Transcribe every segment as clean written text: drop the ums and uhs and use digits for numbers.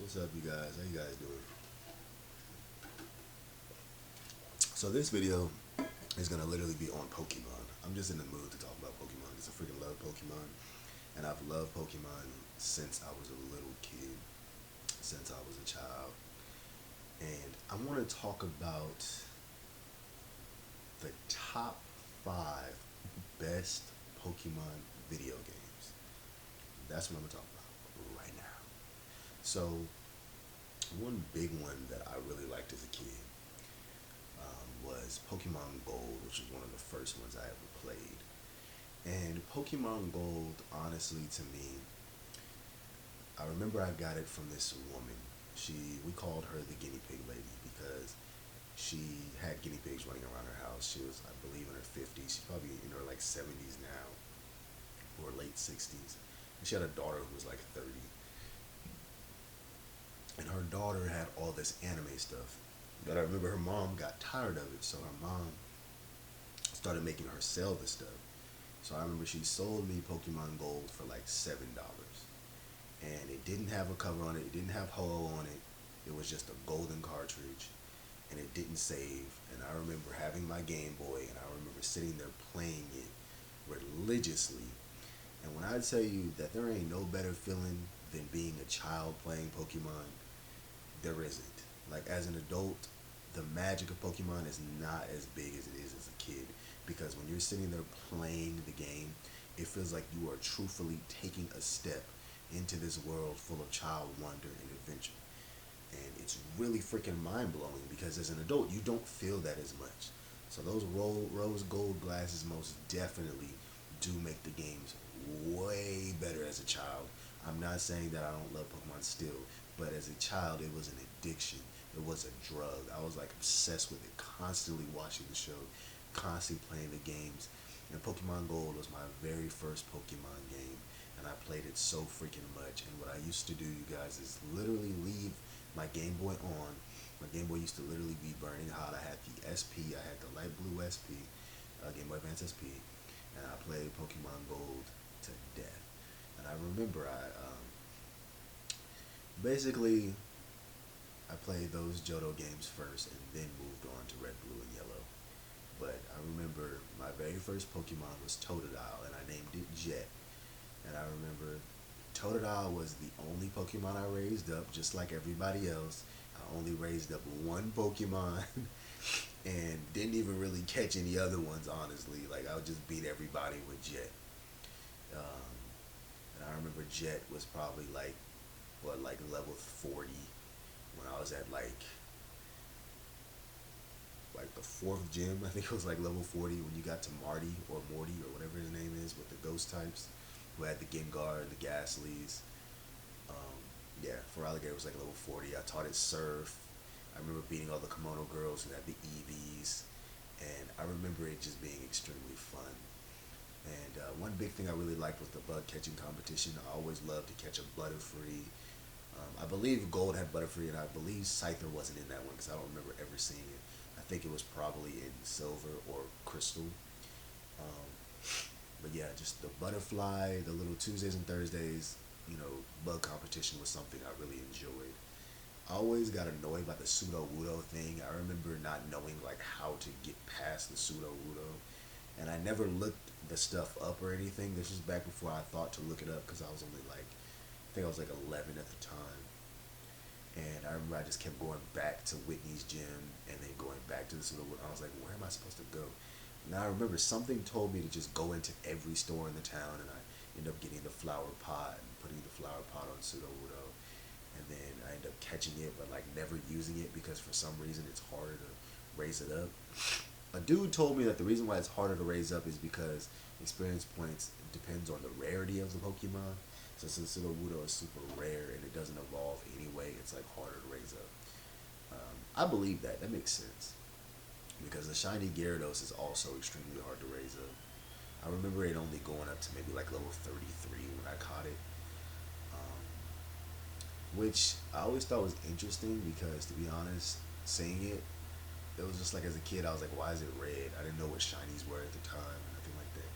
What's up, you guys? How you guys doing? So this video is gonna literally be on Pokemon. I'm just in the mood to talk about Pokemon because I freaking love Pokemon, and I've loved Pokemon since I was a little kid, since I was a child, and I want to talk about the top five best Pokemon video games. That's what I'm gonna talk about right now. So one big one that I really liked as a kid was Pokemon Gold, which was one of the first ones I ever played. And Pokemon Gold, honestly, to me, I remember I got it from this woman. We called her the guinea pig lady because she had guinea pigs running around her house. She was, I believe, in her 50s. She's probably in her like 70s now or late 60s. And she had a daughter who was like 30. And her daughter had all this anime stuff. But I remember her mom got tired of it, so her mom started making her sell the stuff. So I remember she sold me Pokemon Gold for like $7, and it didn't have a cover on it. It didn't have Ho on it. It was just a golden cartridge, and it didn't save. And I remember having my Game Boy, and I remember sitting there playing it religiously. And when I tell you that there ain't no better feeling than being a child playing Pokemon, there isn't. Like as an adult, the magic of Pokemon is not as big as it is as a kid because when you're sitting there playing the game, it feels like you are truthfully taking a step into this world full of child wonder and adventure. And it's really freaking mind blowing because as an adult, you don't feel that as much. So those rose gold glasses most definitely do make the games way better as a child. I'm not saying that I don't love Pokemon still, but as a child, it was an addiction. It was a drug. I was like obsessed with it, constantly watching the show, constantly playing the games. And Pokemon Gold was my very first Pokemon game, and I played it so freaking much. And what I used to do, you guys, is literally leave my Game Boy on. My Game Boy used to literally be burning hot. I had the SP, I had the light blue SP, Game Boy Advance SP, and I played Pokemon Gold to death. And I remember basically I played those Johto games first and then moved on to Red, Blue, and Yellow. But I remember my very first Pokemon was Totodile, and I named it Jet. And I remember Totodile was the only Pokemon I raised up, just like everybody else. I only raised up one Pokemon and didn't even really catch any other ones, honestly. Like, I would just beat everybody with Jet. Um, and I remember Jet was probably like, what, like level 40 when I was at like the fourth gym. I think it was like level 40 when you got to Marty or Morty or whatever his name is with the ghost types who had the Gengar and the Ghastlies. Um, yeah, for Alligator was like level 40. I taught it Surf. I remember beating all the Kimono girls who had the EVs, and I remember it just being extremely fun. And one big thing I really liked was the bug catching competition. I always loved to catch a Butterfree. I believe Gold had Butterfree, and I believe Scyther wasn't in that one because I don't remember ever seeing it. I think it was probably in Silver or Crystal. Um, but yeah, just the butterfly, the little Tuesdays and Thursdays, bug competition was something I really enjoyed. I always got annoyed by the pseudo wudo thing. I remember not knowing like how to get past the pseudo wudo, and I never looked the stuff up or anything. This was back before I thought to look it up because I was only like, I think I was like 11 at the time. And I remember I just kept going back to Whitney's gym and then going back to the pseudo wudo. I was like, where am I supposed to go? Now I remember something told me to just go into every store in the town, and I ended up getting the flower pot and putting the flower pot on pseudo wudo, and then I ended up catching it, but like never using it because for some reason it's harder to raise it up. A dude told me that the reason why it's harder to raise up is because experience points depends on the rarity of the Pokemon. So since Pseudo Wudo is super rare and it doesn't evolve anyway, it's like harder to raise up. I believe that. That makes sense because the shiny Gyarados is also extremely hard to raise up. I remember it only going up to maybe like level 33 when I caught it, um, which I always thought was interesting because to be honest, seeing it was just like as a kid, I was like, why is it red? I didn't know what shinies were at the time and nothing like that.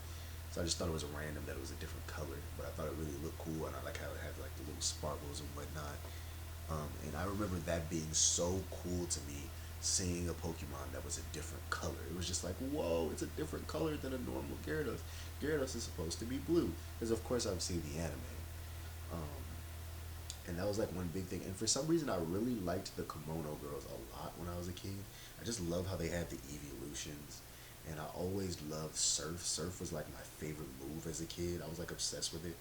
So I just thought it was random that it was a different color, but I thought it really looked cool and I like how it had like the little sparkles and whatnot. And I remember that being so cool to me, seeing a Pokemon that was a different color. It was just like, whoa, it's a different color than a normal Gyarados. Gyarados is supposed to be blue, because of course I've seen the anime. Um, and that was like one big thing. And for some reason, I really liked the Kimono Girls a lot when I was a kid. I just love how they had the evolutions, and I always loved Surf. Surf was like my favorite move as a kid. I was like obsessed with it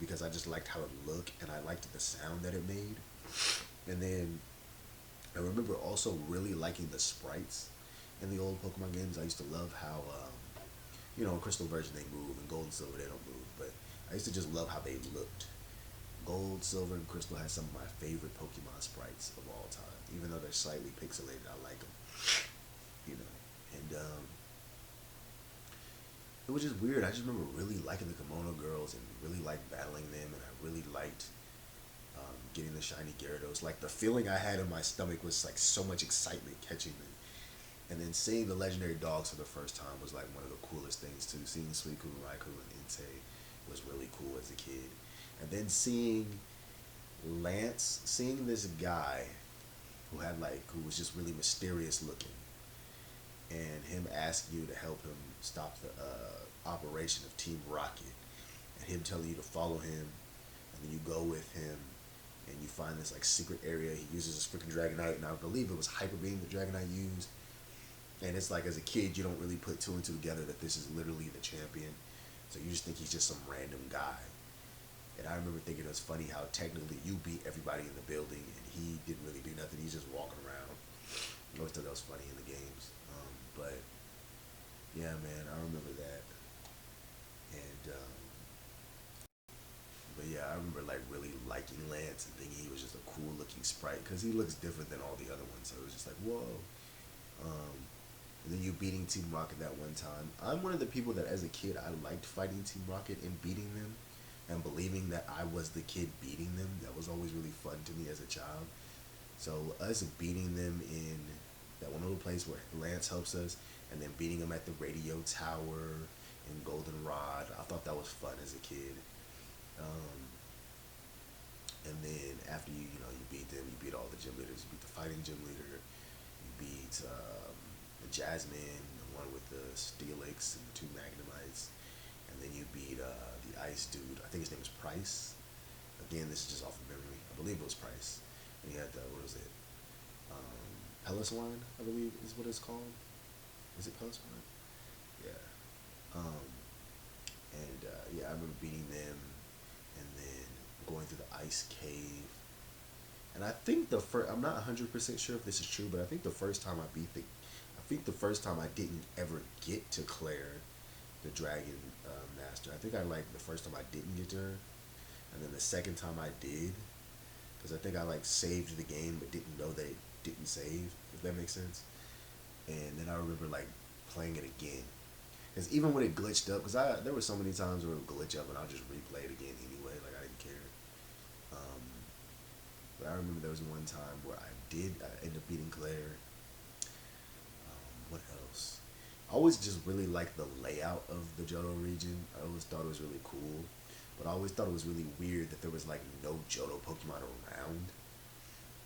because I just liked how it looked and I liked the sound that it made. And then I remember also really liking the sprites in the old Pokemon games. I used to love how, in Crystal Version they move, and Gold and Silver they don't move, but I used to just love how they looked. Gold, Silver, and Crystal had some of my favorite Pokemon sprites of all time. Even though they're slightly pixelated, I like them. You know, and it was just weird. I just remember really liking the Kimono Girls and really liked battling them, and I really liked getting the shiny Gyarados. Like the feeling I had in my stomach was like so much excitement catching them. And then seeing the legendary dogs for the first time was like one of the coolest things too. Seeing Suicune, Raikou, and Entei was really cool as a kid. And then seeing Lance, seeing this guy who was just really mysterious looking, and him ask you to help him stop the operation of Team Rocket, and him telling you to follow him, and then you go with him, and you find this like secret area. He uses his freaking Dragonite, and I believe it was Hyper Beam that Dragonite used. And it's like as a kid, you don't really put two and two together that this is literally the champion. So you just think he's just some random guy. And I remember thinking it was funny how technically you beat everybody in the building and he didn't really do nothing. He's just walking around. I always thought that was funny in the games. But yeah, man, I remember that. And but yeah, I remember like really liking Lance and thinking he was just a cool looking sprite because he looks different than all the other ones. So it was just like whoa. Um, and then you beating Team Rocket that one time. I'm one of the people that as a kid I liked fighting Team Rocket and beating them and believing that I was the kid beating them. That was always really fun to me as a child. So us beating them in that one little place where Lance helps us, and then beating them at the radio tower in Goldenrod, I thought that was fun as a kid. Um, and then after you beat them, you beat all the gym leaders. You beat the fighting gym leader. You beat the Jasmine, the one with the Steelix and the two Magnemites, and then you beat the Ice dude. I think his name is Price. Again, this is just off of memory. I believe it was Price. And he had the what was it? Peliswine, I believe is what it's called. Is it Peliswine? Yeah. Um, and yeah, I remember beating them, and then going through the ice cave. And I think the first, I'm not 100% sure if this is true, but I think the first time I think the first time I didn't ever get to Claire, the Dragon Master. I think I like the first time I didn't get to her, and then the second time I did, because I think I like saved the game but didn't know that it didn't save, if that makes sense. And then I remember like playing it again, because even when it glitched up, because I there were so many times where it would glitch up and I'll just replay it again anyway, like I didn't care. Um, but I remember there was one time where I end up beating Claire. What else? I always just really liked the layout of the Johto region. I always thought it was really cool, but I always thought it was really weird that there was like no Johto Pokemon around,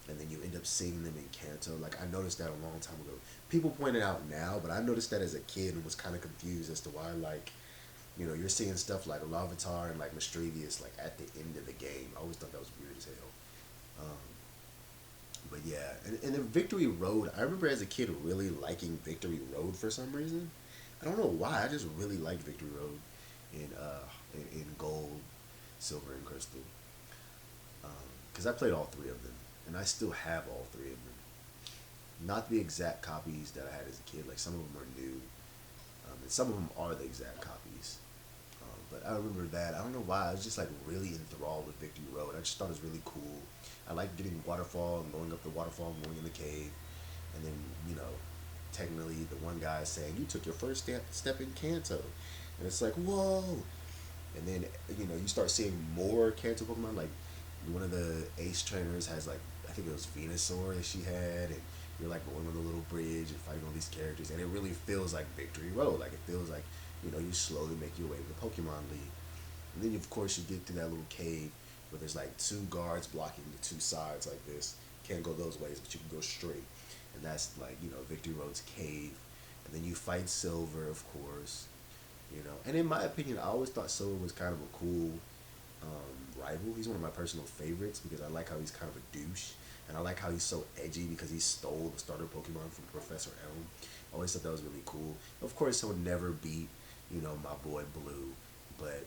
and then you end up seeing them in Kanto. Like I noticed that a long time ago. People point it out now, but I noticed that as a kid and was kind of confused as to why like you're seeing stuff like Larvitar and like Mischievous like at the end of the game. I always thought that was weird as hell. Um, but yeah, and then Victory Road. I remember as a kid really liking Victory Road for some reason. I don't know why. I just really liked Victory Road in Gold, Silver, and Crystal. Because I played all three of them, and I still have all three of them. Not the exact copies that I had as a kid. Like some of them are new, and some of them are the exact copies. But I remember that. I don't know why. I was just like really enthralled with Victory Road. I just thought it was really cool. I liked getting waterfall and going up the waterfall and going in the cave. And then, technically the one guy is saying, you took your first step in Kanto. And it's like, whoa. And then, you start seeing more Kanto Pokemon. Like one of the ace trainers has like, I think it was Venusaur that she had. And you're like going on the little bridge and fighting all these characters. And it really feels like Victory Road. Like it feels like, you slowly make your way to the Pokemon League. And then, of course, you get to that little cave but there's like two guards blocking the two sides like this. Can't go those ways, but you can go straight, and that's like Victory Road's cave, and then you fight Silver, of course, And in my opinion, I always thought Silver was kind of a cool rival. He's one of my personal favorites because I like how he's kind of a douche, and I like how he's so edgy because he stole the starter Pokemon from Professor Elm. I always thought that was really cool. Of course, he'll never beat, my boy Blue, but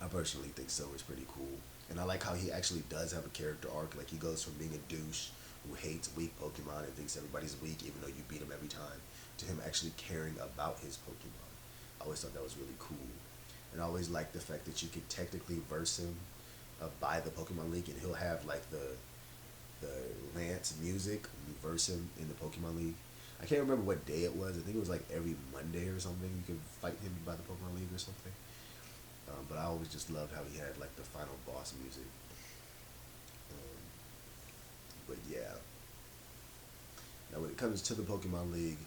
I personally think Silver's pretty cool. And I like how he actually does have a character arc. Like, he goes from being a douche who hates weak Pokemon and thinks everybody's weak even though you beat him every time, to him actually caring about his Pokemon. I always thought that was really cool. And I always liked the fact that you could technically verse him by the Pokemon League, and he'll have like the Lance music when you verse him in the Pokemon League. I can't remember what day it was. I think it was like every Monday or something. You could fight him by the Pokemon League or something. But I always just loved how he had like the final boss music. Um, but yeah, now when it comes to the Pokemon League,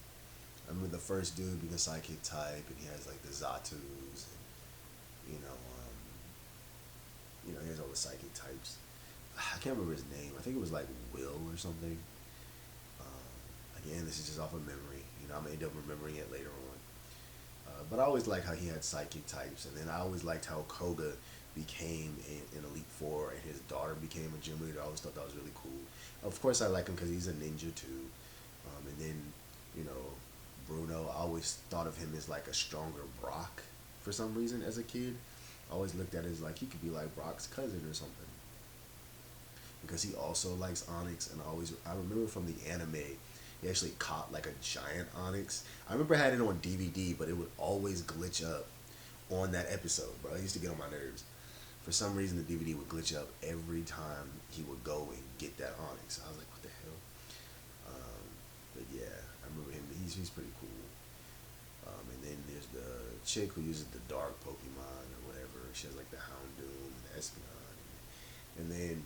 I remember the first dude being a psychic type, and he has like the Zatus, and he has all the psychic types. I can't remember his name. I think it was like Will or something. Again, this is just off of memory. I'm gonna end up remembering it later on. But I always liked how he had psychic types, and then I always liked how Koga became an Elite Four, and his daughter became a gym leader. I always thought that was really cool. Of course, I like him because he's a ninja too. And then, you know, Bruno, I always thought of him as like a stronger Brock for some reason as a kid. I always looked at it as like he could be like Brock's cousin or something. Because he also likes Onyx, and I remember from the anime, he actually caught like a giant Onyx. I remember I had it on DVD, but it would always glitch up on that episode, bro. It used to get on my nerves. For some reason, the DVD would glitch up every time he would go and get that Onyx. I was like, what the hell? But yeah, I remember him. He's pretty cool. And then there's the chick who uses the dark Pokemon or whatever. She has like the Houndoom and the Espeon. And then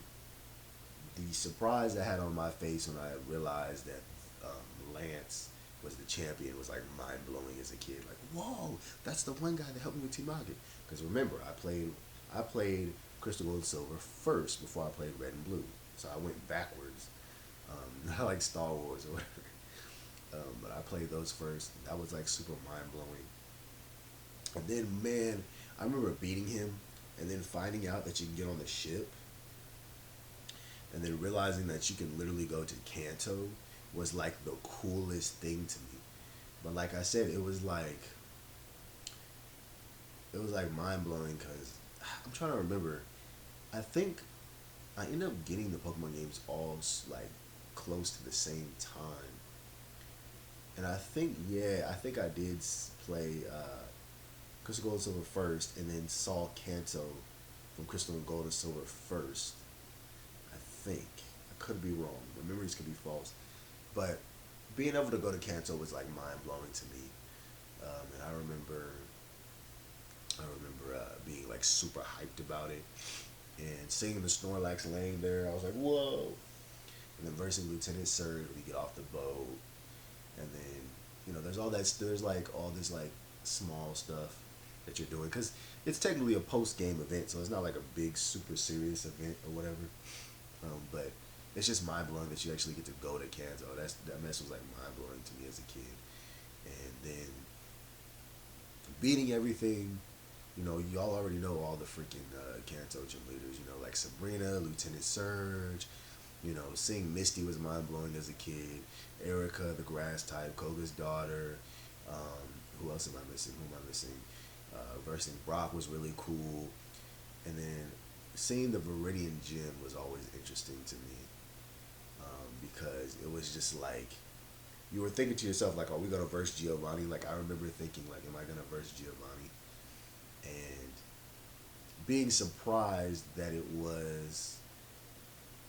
the surprise I had on my face when I realized that Lance was the champion was like mind blowing as a kid. Like, whoa, that's the one guy that helped me with Team Rocket. Because remember, I played Crystal Gold and Silver first before I played Red and Blue. So I went backwards. Not like Star Wars or whatever. But I played those first. That was like super mind blowing. And then, man, I remember beating him and then finding out that you can get on the ship and then realizing that you can literally go to Kanto was like the coolest thing to me. But like I said, it was like mind blowing because I'm trying to remember. I think I ended up getting the Pokemon games all like close to the same time, and I think I did play Crystal Gold and Silver first, and then saw Kanto from Crystal and Gold and Silver first. I think I could be wrong. My memories could be false, but being able to go to Kanto was like mind blowing to me. And I remember being like super hyped about it, and seeing the Snorlax laying there. I was like, whoa! And then versing Lieutenant Surge when you get off the boat, and then there's like all this like small stuff that you're doing because it's technically a post game event, so it's not like a big super serious event or whatever. But it's just mind blowing that you actually get to go to Kanto. That mess was like mind blowing to me as a kid. And then beating everything, y'all already know all the freaking Kanto gym leaders. Like Sabrina, Lieutenant Surge. Seeing Misty was mind blowing as a kid. Erica, the grass type, Koga's daughter. Who else am I missing? Versing Brock was really cool. And then seeing the Viridian Gym was always interesting to me, because it was just like you were thinking to yourself like, are we gonna verse Giovanni? Like, I remember thinking like, am I gonna verse Giovanni? And being surprised that it was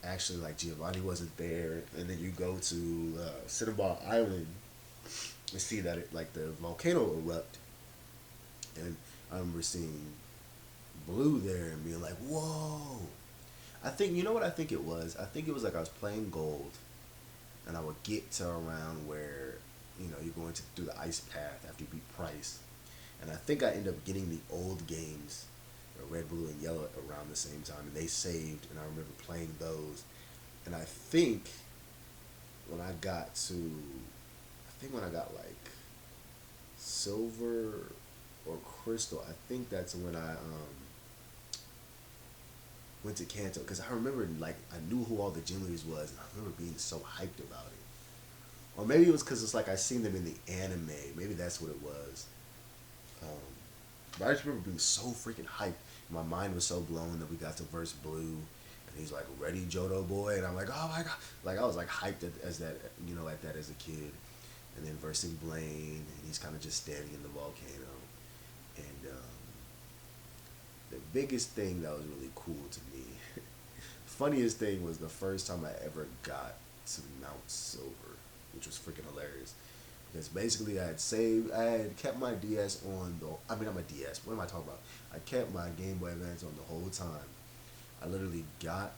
actually like Giovanni wasn't there, and then you go to Cinnabon Island and see that like the volcano erupt, and I remember seeing Blue there and being like, whoa. I think, you know what I think it was? I think it was like I was playing Gold, and I would get to around where, you're going through the ice path after you beat Price. And I think I ended up getting the old games Red, Blue, and Yellow around the same time, and they saved, and I remember playing those. And when I got to, I think when I got like Silver or Crystal, I think that's when I went to Kanto because I remember like I knew who all the gym leaders was, and I remember being so hyped about it. Or maybe it was because it's like I seen them in the anime. Maybe that's what it was. Um, but I just remember being so freaking hyped. My mind was so blown that we got to verse Blue, and he's like, "Ready, Johto boy," and I'm like, "Oh my god!" Like I was like hyped as that, at that as a kid. And then versing Blaine, and he's kind of just standing in the volcano. And the biggest thing that was really cool to me, funniest thing was the first time I ever got to Mount Silver, which was freaking hilarious. Because basically I had kept my DS on the, I mean not my DS, what am I talking about? I kept my Game Boy Advance on the whole time. I literally got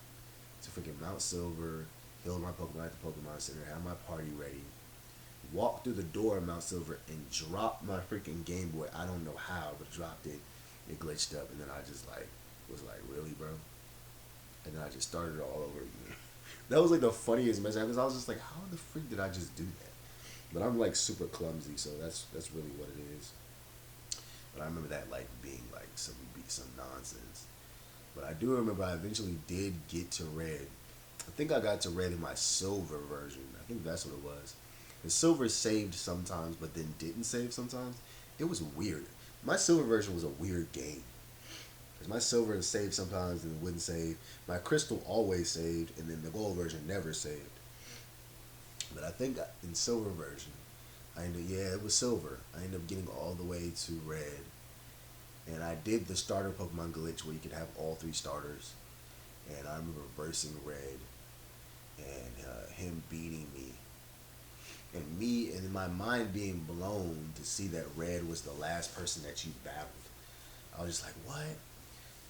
to freaking Mount Silver, healed my Pokemon at the Pokemon Center, had my party ready, walked through the door of Mount Silver and dropped my freaking Game Boy. I don't know how, but dropped it. It glitched up, and then I just like was like, "Really, bro?" And then I just started all over again. That was like the funniest mess because I was just like, "How the freak did I just do that?" But I'm like super clumsy, so that's really what it is. But I remember that like being like some nonsense. But I do remember I eventually did get to red. I think I got to red in my silver version. I think that's what it was. The silver saved sometimes, but then didn't save sometimes. It was weird. My silver version was a weird game. Cause my silver saved sometimes and wouldn't save. My crystal always saved, and then the gold version never saved. But I think in silver version, I ended yeah it was silver. I ended up getting all the way to red, and I did the starter Pokemon glitch where you could have all three starters. And I remember versing red and him beating me and in my mind being blown to see that Red was the last person that you battled. I was just like, what?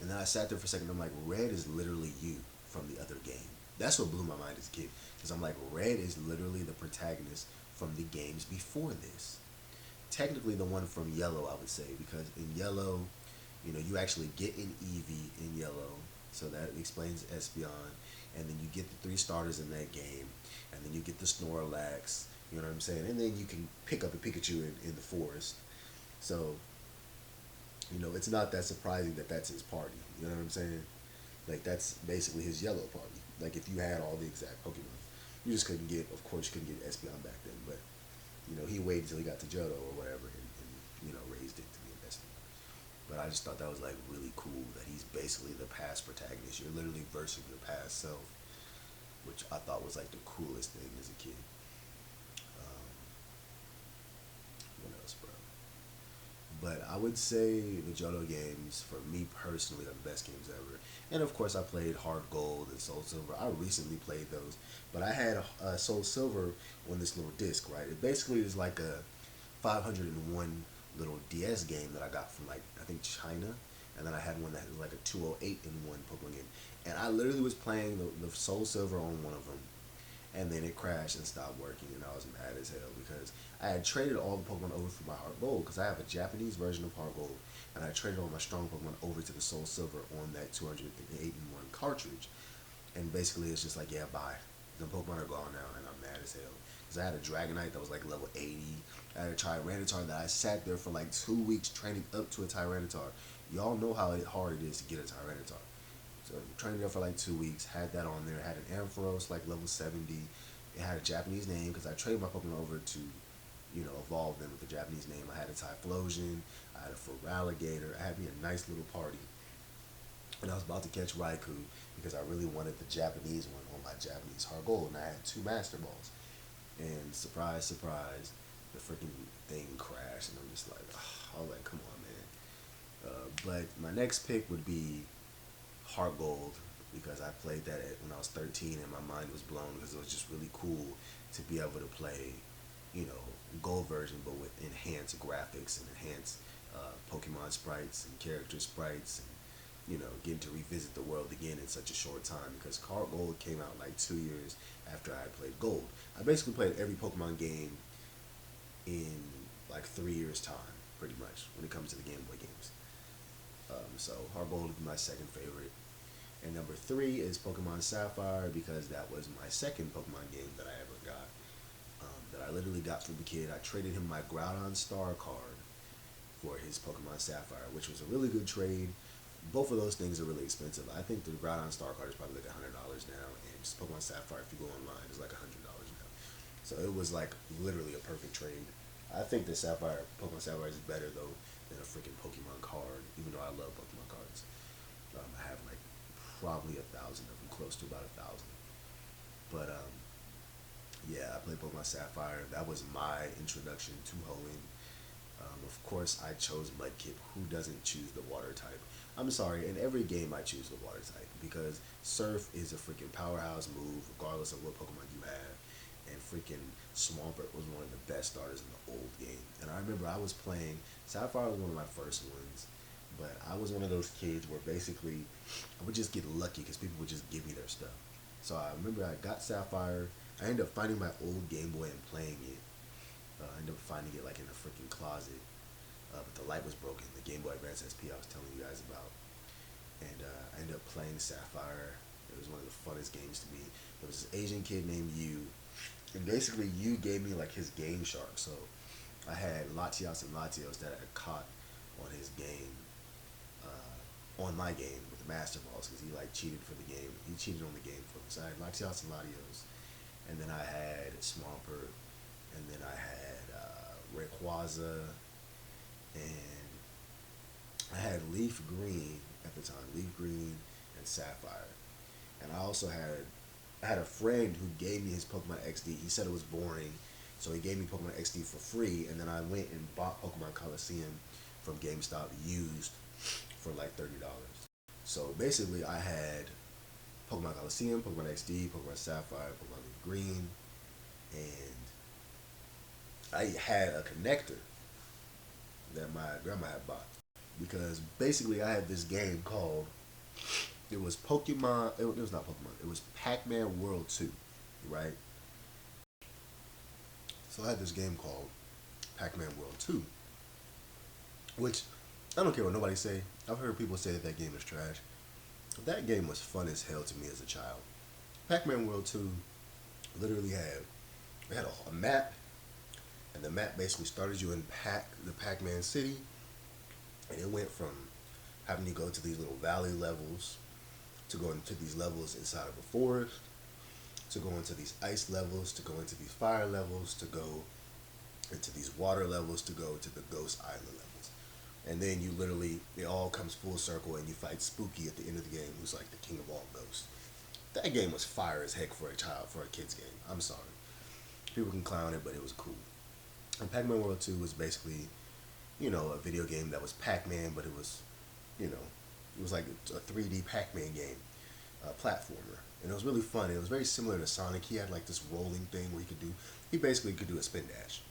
And then I sat there for a second. I'm like, Red is literally you from the other game. That's what blew my mind as a kid. Because I'm like, Red is literally the protagonist from the games before this. Technically, the one from Yellow, I would say, because in Yellow, you actually get an Eevee in Yellow, so that explains Espeon, and then you get the three starters in that game, and then you get the Snorlax, you know what I'm saying, and then you can pick up a Pikachu in the forest. So, it's not that surprising that that's his party. You know what I'm saying? Like that's basically his Yellow party. Like if you had all the exact Pokemon, you just couldn't get, of course, you couldn't get Espeon back then, but he waited till he got to Johto or whatever, and raised it to be an Espeon. But I just thought that was like really cool that he's basically the past protagonist. You're literally versing your past self, which I thought was like the coolest thing as a kid. Um, what else, bro? But I would say the Johto games, for me personally, are the best games ever. And of course, I played Heart Gold and Soul Silver. I recently played those, but I had Soul Silver on this little disc, right? It basically is like a 501 little DS game that I got from like I think China, and then I had one that had like a 208 in one Pokemon game, and I literally was playing the Soul Silver on one of them, and then it crashed and stopped working, and I was mad as hell because I had traded all the Pokemon over for my Heart Gold because I have a Japanese version of Heart Gold, and I traded all my strong Pokemon over to the Soul Silver on that 208 in one cartridge, and basically it's just like yeah bye, the Pokemon are gone now, and I'm mad as hell because I had a Dragonite that was like level 80. I had a Tyranitar that I sat there for like 2 weeks training up to a Tyranitar. Y'all know how hard it is to get a Tyranitar. So trained there for like 2 weeks. Had that on there. Had an Ampharos like level 70. It had a Japanese name because I traded my Pokemon over to, evolve them with a Japanese name. I had a Typhlosion. I had a Feraligatr. I had me a nice little party. And I was about to catch Raikou because I really wanted the Japanese one on my Japanese Heart Gold. And I had two Master Balls. And surprise, surprise, the freaking thing crashed. And I'm just like, oh, I was like, come on, man. But my next pick would be Heart Gold because I played that when I was 13 and my mind was blown because it was just really cool to be able to play, Gold version but with enhanced graphics and enhanced Pokemon sprites and character sprites and getting to revisit the world again in such a short time because Heart Gold came out like 2 years after I had played Gold. I basically played every Pokemon game in like 3 years time, pretty much, when it comes to the Game Boy games. So Heart Gold is my second favorite. And number three is Pokemon Sapphire because that was my second Pokemon game that I ever got. That I literally got from the kid. I traded him my Groudon Star card for his Pokemon Sapphire, which was a really good trade. Both of those things are really expensive. I think the Groudon Star card is probably like $100 now, and just Pokemon Sapphire, if you go online, is like $100 now. So it was like literally a perfect trade. I think the Sapphire, Pokemon Sapphire is better though than a freaking Pokemon card, even though I love Pokemon cards. I have like probably 1,000 of them, close to about 1,000. But yeah, I played Pokemon Sapphire. That was my introduction to Hoenn. Of course, I chose Mudkip. Who doesn't choose the water type? I'm sorry, in every game I choose the water type because Surf is a freaking powerhouse move regardless of what Pokemon you have. And freaking Swampert was one of the best starters in the old game. And I remember I was playing, Sapphire was one of my first ones, but I was one of those kids where basically I would just get lucky because people would just give me their stuff. So I remember I got Sapphire. I ended up finding my old Game Boy and playing it. I ended up finding it like in a freaking closet. But the light was broken. The Game Boy Advance SP I was telling you guys about. And I ended up playing Sapphire. It was one of the funnest games to me. There was this Asian kid named Yu. And basically Yu gave me like his Game Shark. So I had Latios and Latios that I had caught on his game, on my game with the Master Balls because he like cheated for the game. He cheated on the game for me. So I had Latios and Latios. And then I had Swampert. And then I had Rayquaza, and I had Leaf Green at the time, Leaf Green and Sapphire, and I had a friend who gave me his Pokemon XD. He said it was boring, so he gave me Pokemon XD for free, and then I went and bought Pokemon Coliseum from GameStop used for like $30. So basically, I had Pokemon Coliseum, Pokemon XD, Pokemon Sapphire, Pokemon Leaf Green, and I had a connector that my grandma had bought because basically I had this game called it was Pokemon. It was not Pokemon. It was Pac-Man World 2, right? So I had this game called Pac-Man World 2, which I don't care what nobody say. I've heard people say that that game is trash. That game was fun as hell to me as a child. Pac-Man World 2 literally had it had a map, and the map basically started you in the Pac-Man city, and it went from having to go to these little valley levels to go into these levels inside of a forest to go into these ice levels to go into these fire levels to go into these water levels to go to the ghost island levels, and then you literally it all comes full circle and you fight Spooky at the end of the game, who's like the king of all ghosts. That game was fire as heck for a kid's game. I'm sorry, people can clown it, but it was cool. And Pac-Man World 2 was basically, a video game that was Pac-Man, but you know, it was like a 3D Pac-Man game, platformer. And it was really fun. It was very similar to Sonic. He had like this rolling thing where he basically could do a spin dash.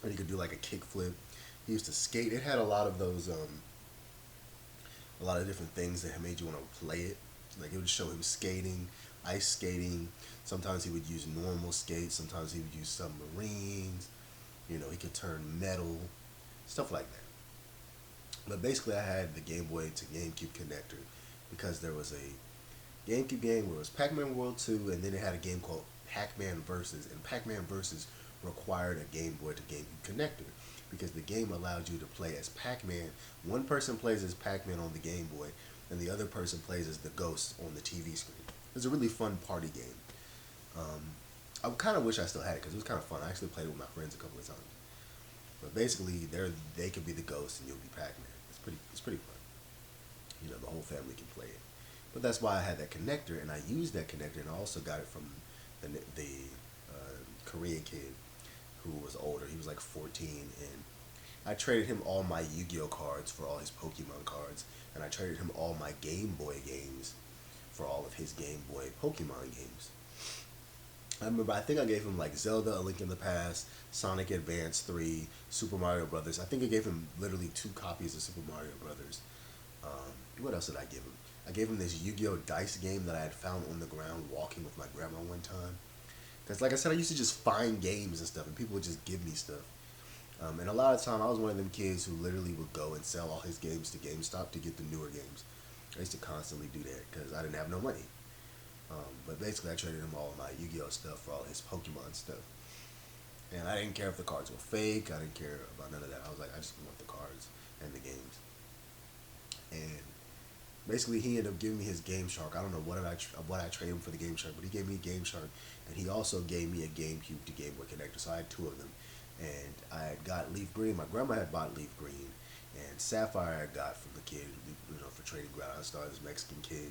And he could do like a kick flip. He used to skate. It had a lot of those, a lot of different things that made you want to play it. Like it would show him skating, ice skating. Sometimes he would use normal skates. Sometimes he would use submarines. He could turn metal, stuff like that. But basically, I had the Game Boy to GameCube connector because there was a GameCube game where it was Pac-Man World 2, and then it had a game called Pac-Man Versus, and Pac-Man Versus required a Game Boy to GameCube connector because the game allowed you to play as Pac-Man. One person plays as Pac-Man on the Game Boy, and the other person plays as the ghost on the TV screen. It was a really fun party game. I kind of wish I still had it because it was kind of fun. I actually played it with my friends a couple of times. But basically, they could be the ghost and you'll be Pac-Man. It's pretty fun. The whole family can play it. But that's why I had that connector, and I used that connector, and I also got it from the Korean kid who was older. He was like 14, and I traded him all my Yu-Gi-Oh cards for all his Pokemon cards, and I traded him all my Game Boy games for all of his Game Boy Pokemon games. I remember, I think I gave him like Zelda: A Link in the Past, Sonic Advance 3, Super Mario Brothers. I think I gave him literally 2 copies of Super Mario Brothers. What else did I give him? I gave him this Yu-Gi-Oh dice game that I had found on the ground walking with my grandma one time. Because like I said, I used to just find games and stuff, and people would just give me stuff. And a lot of time, I was one of them kids who literally would go and sell all his games to GameStop to get the newer games. I used to constantly do that because I didn't have no money. But basically, I traded him all of my Yu-Gi-Oh stuff for all his Pokemon stuff. And I didn't care if the cards were fake. I didn't care about none of that. I was like, I just want the cards and the games. And basically, he ended up giving me his Game Shark. I don't know what I traded him for the Game Shark, but he gave me a Game Shark, and he also gave me a GameCube to Game Boy connector. So I had two of them, and I had got Leaf Green. My grandma had bought Leaf Green, and Sapphire I got from the kid, for trading ground. I started this Mexican kid,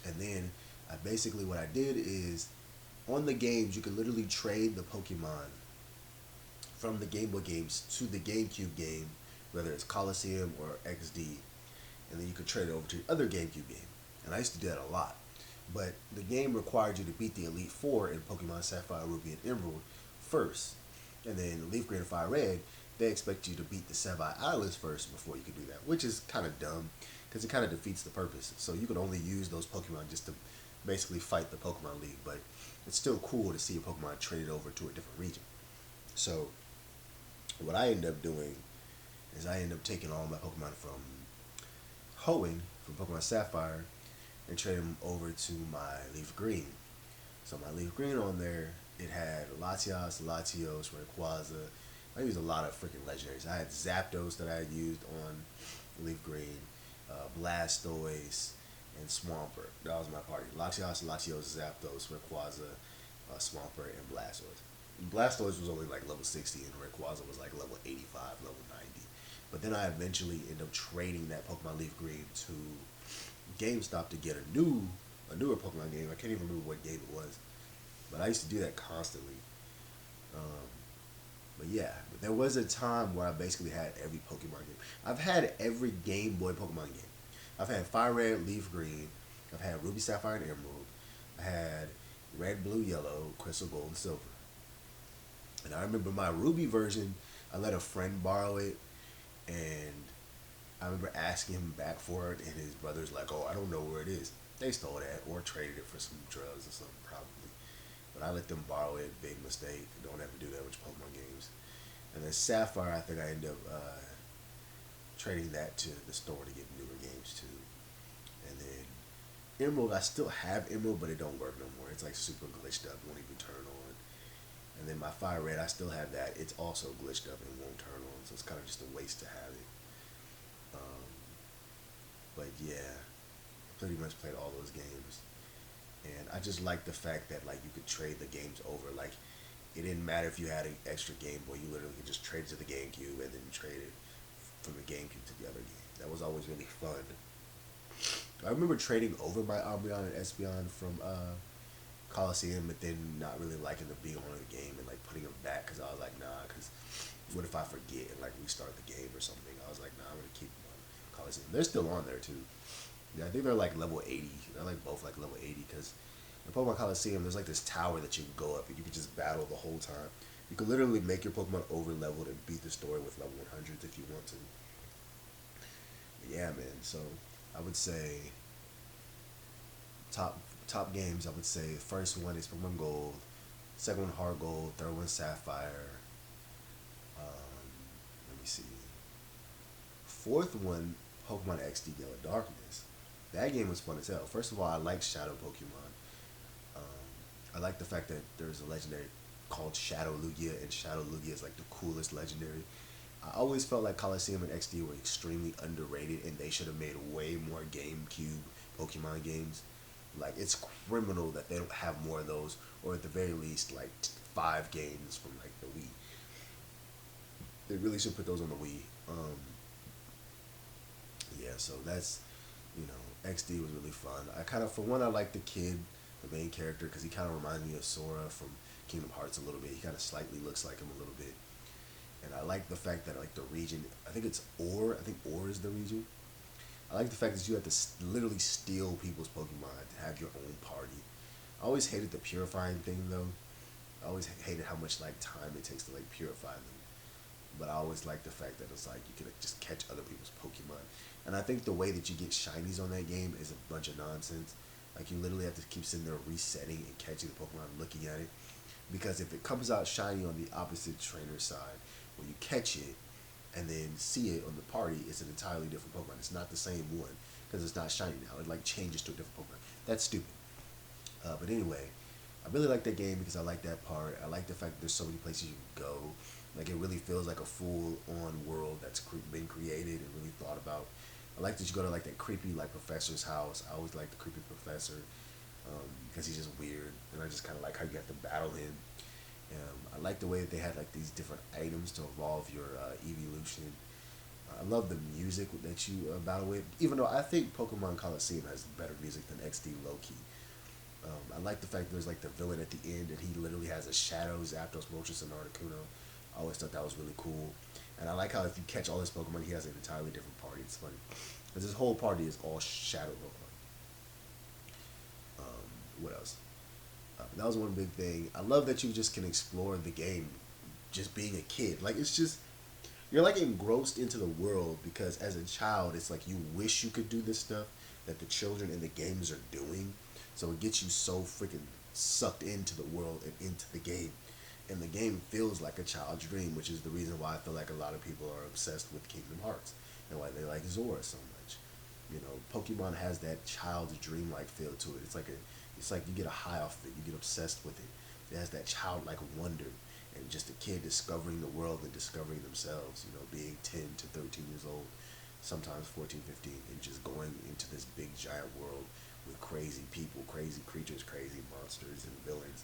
and then I basically what I did is on the games you could literally trade the Pokemon from the Game Boy games to the GameCube game, whether it's Coliseum or XD, and then you could trade it over to your other GameCube game. And I used to do that a lot. But the game required you to beat the Elite Four in Pokemon Sapphire, Ruby, and Emerald first. And then Leaf Green and Fire Red, they expect you to beat the Savai Islands first before you could do that, which is kind of dumb because it kind of defeats the purpose. So you could only use those Pokemon just to basically fight the Pokemon League, but it's still cool to see a Pokemon traded over to a different region. So what I end up doing is I end up taking all my Pokemon from Hoenn, from Pokemon Sapphire, and trade them over to my Leaf Green. So my Leaf Green on there, it had Latias, Latios, Rayquaza. I used a lot of freaking legendaries. I had Zapdos that I had used on Leaf Green, Blastoise, and Swampert. That was my party. Latias, Latios, Zapdos, Rayquaza, Swampert, and Blastoise. Blastoise was only like level 60, and Rayquaza was like level 85, level 90. But then I eventually ended up trading that Pokemon Leaf Green to GameStop to get a newer Pokemon game. I can't even remember what game it was, but I used to do that constantly. Um, but yeah, there was a time where I basically had every Pokemon game. I've had every Game Boy Pokemon game. I've had Fire Red, Leaf Green. I've had Ruby, Sapphire, and Emerald. I had Red, Blue, Yellow, Crystal, Gold, and Silver. And I remember my Ruby version, I let a friend borrow it, and I remember asking him back for it, and his brother's like, "Oh, I don't know where it is." They stole that or traded it for some drugs or something, probably. But I let them borrow it. Big mistake. Don't ever do that with your Pokemon games. And then Sapphire, I think I ended up trading that to the store to get newer games too. And then Emerald, I still have Emerald, but it don't work no more. It's like super glitched up, won't even turn on. And then my Fire Red, I still have that. It's also glitched up and won't turn on, so it's kind of just a waste to have it. Um, but yeah, I pretty much played all those games, and I just like the fact that like you could trade the games over. Like it didn't matter if you had an extra Game Boy, you literally could just trade it to the GameCube and then trade it from the GameCube to the other game. That was always really fun. I remember trading over my Umbreon and Espeon from Coliseum, but then not really liking the being on the game and like putting them back because I was like, nah, because what if I forget and like restart the game or something? I was like, nah, I'm gonna keep them on Coliseum. They're still on there too. Yeah, I think they're like level 80. They're like both like level 80 because in Pokemon Coliseum, there's like this tower that you can go up and you can just battle the whole time. You can literally make your Pokemon over leveled and beat the story with level 100s if you want to. But yeah, man. So I would say top top games. I would say first one is Pokemon Gold, second one Heart Gold, third one Sapphire. Let me see. Fourth one Pokemon XD Yellow Darkness. That game was fun as hell. First of all, I like Shadow Pokemon. I like the fact that there's a legendary called Shadow Lugia, and Shadow Lugia is like the coolest legendary. I always felt like Coliseum and XD were extremely underrated, and they should have made way more GameCube Pokemon games. Like it's criminal that they don't have more of those, or at the very least, like five games from like the Wii. They really should put those on the Wii. Yeah, so that's XD was really fun. I kind of for one I like the kid, the main character, because he kind of reminds me of Sora from Kingdom Hearts a little bit. He kind of slightly looks like him a little bit, and I like the fact that like the region. I think it's Or. I think Or is the region. I like the fact that you have to literally steal people's Pokemon to have your own party. I always hated the purifying thing though. I always hated how much like time it takes to like purify them. But I always like the fact that it's like you can just catch other people's Pokemon. And I think the way that you get shinies on that game is a bunch of nonsense. Like you literally have to keep sitting there resetting and catching the Pokemon, looking at it. Because if it comes out shiny on the opposite trainer's side, When you catch it and then see it on the party, it's an entirely different Pokemon. It's not the same one because it's not shiny now. It like changes to a different Pokemon. That's stupid. But anyway, I really like that game because I like that part. I like the fact that there's so many places you can go. Like it really feels like a full-on world that's been created and really thought about. I like that you go to like that creepy like professor's house. I always like the creepy professor because he's just weird, and I just kind of like how you have to battle him. I like the way that they had like these different items to evolve your evolution. I love the music that you battle with, even though I think Pokemon Coliseum has better music than XD low key. I like the fact that there's like the villain at the end and he literally has a shadow, Zapdos, Moltres, and Articuno. I always thought that was really cool. And I like how if you catch all his Pokemon, he has an entirely different party. It's funny. Because his whole party is all shadow Pokemon. What else? That was one big thing. I love that you just can explore the game just being a kid. Like, it's just, you're like engrossed into the world because as a child, it's like you wish you could do this stuff that the children in the games are doing. So it gets you so freaking sucked into the world and into the game. And the game feels like a child's dream, which is the reason why I feel like a lot of people are obsessed with Kingdom Hearts and why they like Zora so much. You know, Pokemon has that child's dreamlike feel to it. It's like you get a high off of it. You get obsessed with it. It has that childlike wonder and just a kid discovering the world and discovering themselves. You know, being 10 to 13 years old, sometimes 14, 15, and just going into this big giant world with crazy people, crazy creatures, crazy monsters, and villains.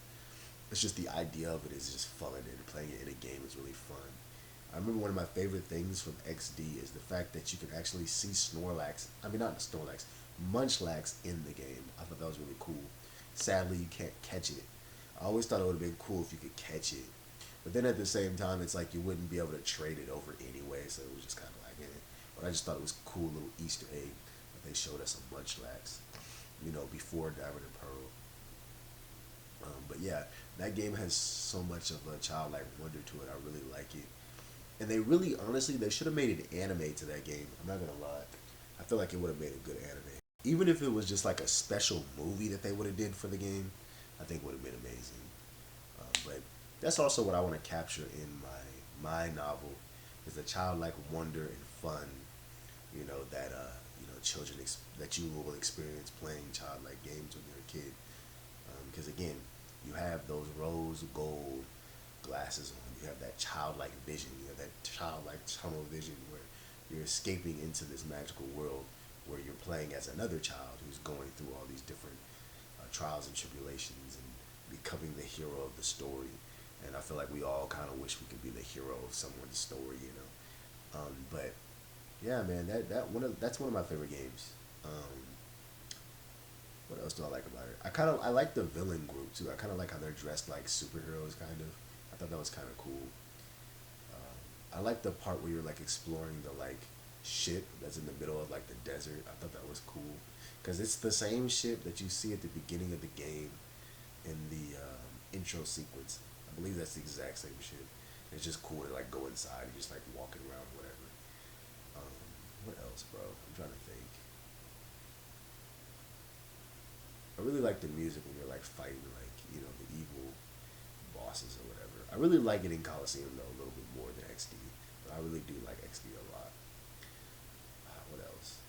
It's just the idea of it is just fun, and playing it in a game is really fun. I remember one of my favorite things from XD is the fact that you can actually see Snorlax. I mean, not Snorlax, Munchlax in the game. I thought that was really cool. Sadly, you can't catch it. I always thought it would have been cool if you could catch it. But then at the same time, it's like you wouldn't be able to trade it over anyway, so it was just kind of like, eh. But I just thought it was a cool little Easter egg that they showed us a Munchlax, you know, before Diamond and Pearl. But yeah, that game has so much of a childlike wonder to it. I really like it. And they really, honestly, they should have made an anime to that game. I'm not gonna lie. I feel like it would have made a good anime. Even if it was just like a special movie that they would have did for the game, I think would have been amazing. But that's also what I want to capture in my novel is the childlike wonder and fun, you know, that children that you will experience playing childlike games when you're a kid. Because again, you have those rose gold glasses on. You have that childlike vision. You have that childlike tunnel vision where you're escaping into this magical world where you're playing as another child who's going through all these different trials and tribulations and becoming the hero of the story. And I feel like we all kind of wish we could be the hero of someone's story, you know. But yeah, man, that's one of my favorite games. What else do I like about it? I like the villain group too. I kind of like how they're dressed like superheroes, kind of. I thought that was kind of cool. I like the part where you're like exploring the like ship that's in the middle of like the desert. I thought that was cool because it's the same ship that you see at the beginning of the game in the intro sequence. I believe that's the exact same ship. It's just cool to like go inside and just like walking around whatever. Um, what else, bro? I'm trying to think. I really like the music when you're like fighting like the evil bosses or whatever. I really like it in Coliseum though a little bit more than XD, but I really do like XD a lot. What else?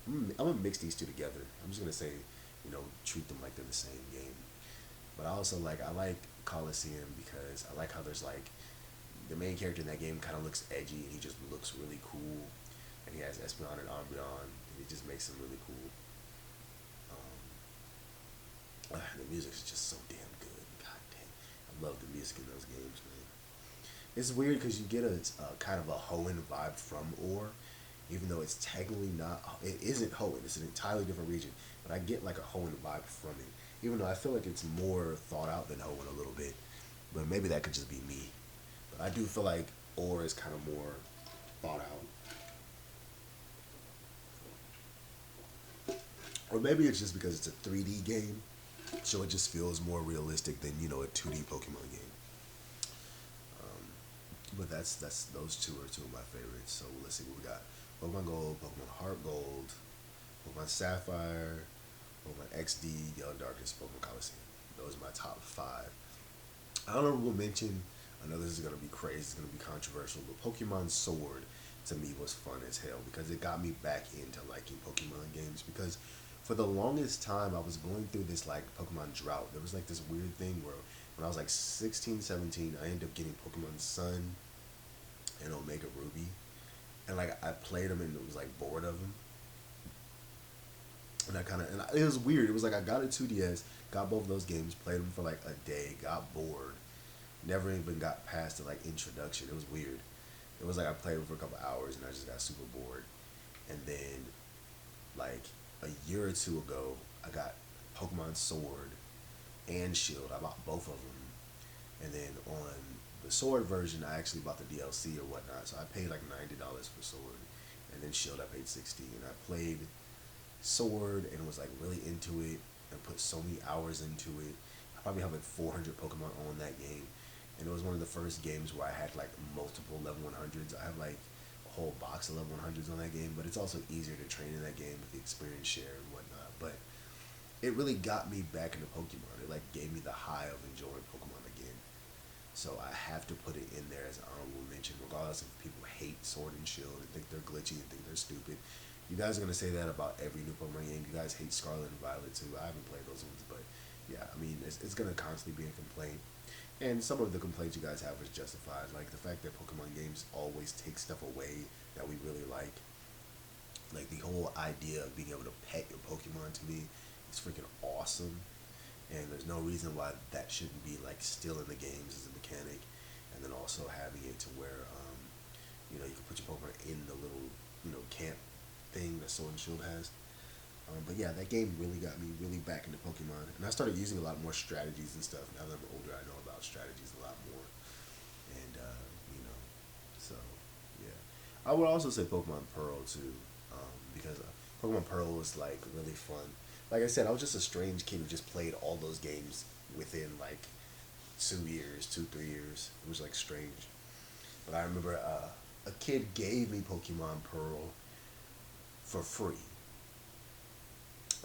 I'm gonna mix these two together. I'm just gonna say, treat them like they're the same game. But I like Coliseum because I like how there's like the main character in that game kind of looks edgy and he just looks really cool, and he has Espeon and Umbreon, and it just makes him really cool. The music is just so damn good. God damn, I love the music in those games, man. It's weird because you get a kind of a Hoenn vibe from Ore, even though it's technically not. It isn't Hoenn. It's an entirely different region, but I get like a Hoenn vibe from it. Even though I feel like it's more thought out than Hoenn a little bit, but maybe that could just be me. But I do feel like Ore is kind of more thought out, or maybe it's just because it's a 3D game, so it just feels more realistic than a 2D Pokemon game. But that's those two are two of my favorites. So let's see what we got: Pokemon Gold, Pokemon Heart Gold, Pokemon Sapphire, Pokemon XD, Yellow Darkness, Pokemon Coliseum. Those are my top five. Honorable mention. I know this is gonna be crazy, it's gonna be controversial, but Pokemon Sword to me was fun as hell because it got me back into liking Pokemon games because for the longest time I was going through this like Pokemon drought. There was like this weird thing where when I was like 16, 17, I ended up getting Pokemon Sun and Omega Ruby. And like I played them and it was like bored of them. And I kind of, it was weird. It was like I got a 2DS, got both of those games, played them for like a day, got bored, never even got past the like introduction. It was weird. It was like I played them for a couple hours and I just got super bored. And then like a year or two ago, I got Pokemon Sword and Shield. I bought both of them, and then on the Sword version, I actually bought the DLC or whatnot. So I paid like $90 for Sword, and then Shield I paid 60. And I played Sword and was like really into it and put so many hours into it. I probably have like 400 Pokemon on that game, and it was one of the first games where I had like multiple level 100s. I have like a whole box of level 100s on that game, but it's also easier to train in that game with the experience share and whatnot. But it really got me back into Pokemon. It like gave me the high of enjoying Pokemon again. So I have to put it in there as an honorable mention, regardless if people hate Sword and Shield and think they're glitchy and think they're stupid. You guys are gonna say that about every new Pokemon game. You guys hate Scarlet and Violet too. I haven't played those ones, but yeah, I mean it's gonna constantly be a complaint. And some of the complaints you guys have is justified, like the fact that Pokemon games always take stuff away that we really like. Like the whole idea of being able to pet your Pokemon to me is freaking awesome, and there's no reason why that shouldn't be like still in the games as a mechanic. And then also having it to where you can put your Pokemon in the little camp thing that Sword and Shield has. But yeah, that game really got me really back into Pokemon, and I started using a lot more strategies and stuff. Now that I'm older, I know about strategies a lot more, and so yeah. I would also say Pokemon Pearl too, because Pokemon Pearl was like really fun. Like I said, I was just a strange kid who just played all those games within like 2 years, 3 years. It was like strange. But I remember a kid gave me Pokemon Pearl for free,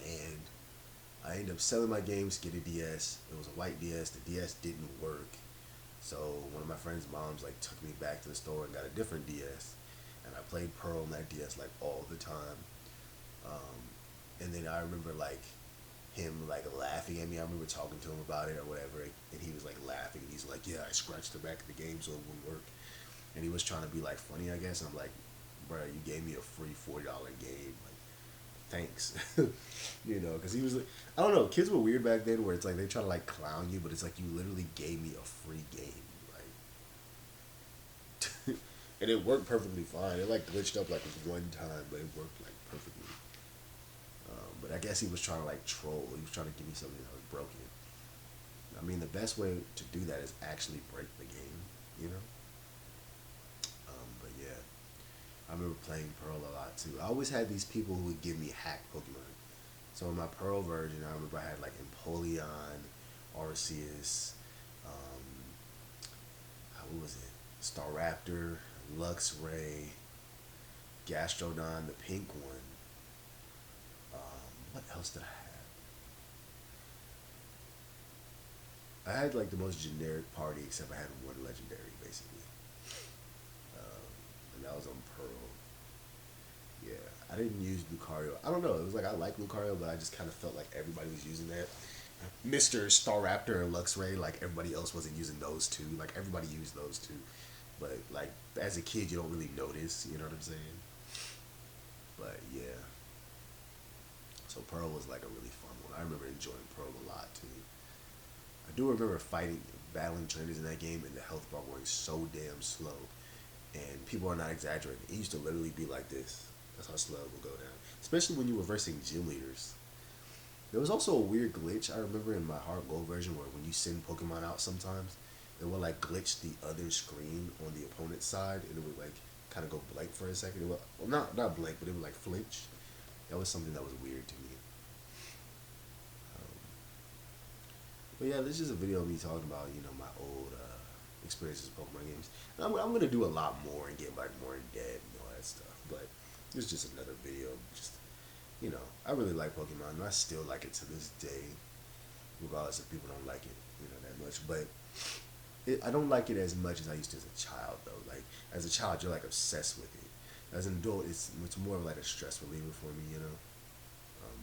and I ended up selling my games to get a DS. It was a white DS. The DS didn't work, so one of my friend's moms like took me back to the store and got a different DS, and I played Pearl on that DS like all the time. Um, and then I remember like him like laughing at me. I remember talking to him about it or whatever, and he was like laughing. And he's like, "Yeah, I scratched the back of the game so it wouldn't work." And he was trying to be like funny, I guess. And I'm like, "Bro, you gave me a free $40 game. Like, thanks." Because he was like, I don't know. Kids were weird back then, where it's like they try to like clown you, but it's like you literally gave me a free game, like, and it worked perfectly fine. It like glitched up like one time, but it worked like perfectly. But I guess he was trying to like troll. He was trying to give me something that was broken. I mean, the best way to do that is actually break the game, you know. But yeah, I remember playing Pearl a lot too. I always had these people who would give me hack Pokemon. So in my Pearl version, I remember I had like Empoleon, Arceus, um, what was it? Staraptor, Luxray, Gastrodon, the pink one. What else did I have? I had like the most generic party, except I had one legendary basically, and that was on Pearl. Yeah, I didn't use Lucario. I don't know. It was like I like Lucario, but I just kind of felt like everybody was using that. Mister Staraptor and Luxray, like everybody else wasn't using those two. Like everybody used those two, but like as a kid, you don't really notice. You know what I'm saying? But yeah, so Pearl was like a really fun one. I remember enjoying Pearl a lot too. I do remember battling trainers in that game, and the health bar going so damn slow. And people are not exaggerating. It used to literally be like this. That's how slow it would go down. Especially when you were versing gym leaders. There was also a weird glitch I remember in my Heart Gold version where when you send Pokemon out sometimes, it would like glitch the other screen on the opponent's side, and it would like kind of go blank for a second. It would, well, not blank, but it would like flinch. That was something that was weird to me. Um, but yeah, this is just a video of me talking about my old experiences with Pokemon games. And I'm gonna do a lot more and get like more in depth and all that stuff. But this is just another video. Just I really like Pokemon, and I still like it to this day, regardless if people don't like it that much. But I don't like it as much as I used to as a child though. Like as a child, you're like obsessed with it. As an adult, it's more of like a stress reliever for me, you know.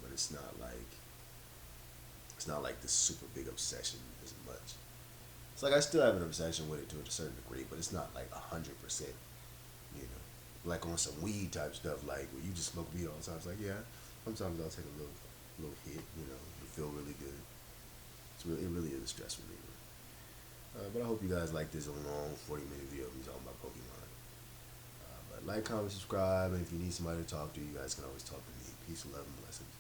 But it's not like this super big obsession as much. It's like I still have an obsession with it to a certain degree, but it's not like 100%. You know, like on some weed type stuff, like where you just smoke weed all the time. It's like yeah, sometimes I'll take a little hit. You know, you feel really good. It really is a stress reliever. But I hope you guys like this long 40-minute video of me talking about Pokemon. But like, comment, subscribe, and if you need somebody to talk to, you guys can always talk to me. Peace, love, and blessings.